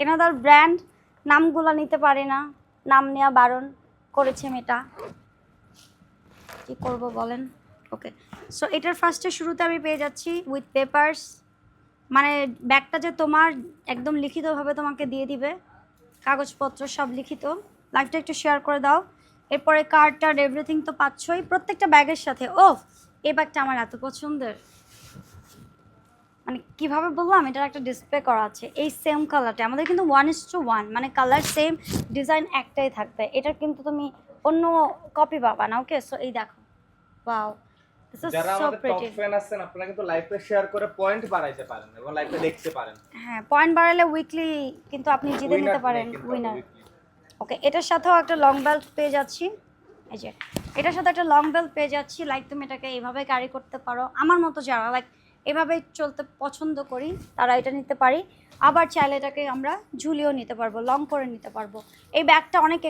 Another brand, নামগুলো নিতে পারি না, নাম নেওয়া বারণ করেছে মেটা, কি করব বলেন। ওকে, সো এটার ফার্স্টে শুরুতে আমি পেয়ে যাচ্ছি উইথ পেপারস, মানে ব্যাগটা যে তোমার একদম লিখিতভাবে তোমাকে দিয়ে দিবে, কাগজপত্র সব লিখিত। লাইভটা একটু শেয়ার করে দাও। এরপরে কার্ড টার্ড এভরিথিং তো পাচ্ছই প্রত্যেকটা ব্যাগের সাথে। ও, এই ব্যাগটা আমার এত পছন্দের, মানে কিভাবে বললাম, এটার একটা ডিসপ্লে করা আছে এই সেম কালারটা, আমাদের কিন্তু 1:1, মানে কালার সেম, ডিজাইন একটাই থাকবে। এটার কিন্তু তুমি অন্য কপি পাবা না। ওকে, সো এই দেখো, ওয়াও, যারা আমাদের টপ ফ্যান আছেন আপনারা কিন্তু লাইভটা শেয়ার করে পয়েন্ট বাড়াইতে পারেন এবং লাইভটা দেখতে পারেন। হ্যাঁ, পয়েন্ট বাড়ালে উইকলি কিন্তু আপনি জিতে নিতে পারেন উইনার। ওকে, এটার সাথেও একটা লং বেল্ট পেয়ে যাচ্ছি, এই যে এটার সাথে একটা লং বেল্ট পেয়ে যাচ্ছি। লাইক তুমি এটাকে এইভাবে ক্যারি করতে পারো, আমার মতো যারা লাইক এভাবে চলতে পছন্দ করি তারা এটা নিতে পারি। আবার চাইলে এটাকে আমরা ঝুলিয়েও নিতে পারবো, লং করে নিতে পারবো। এই ব্যাগটা অনেক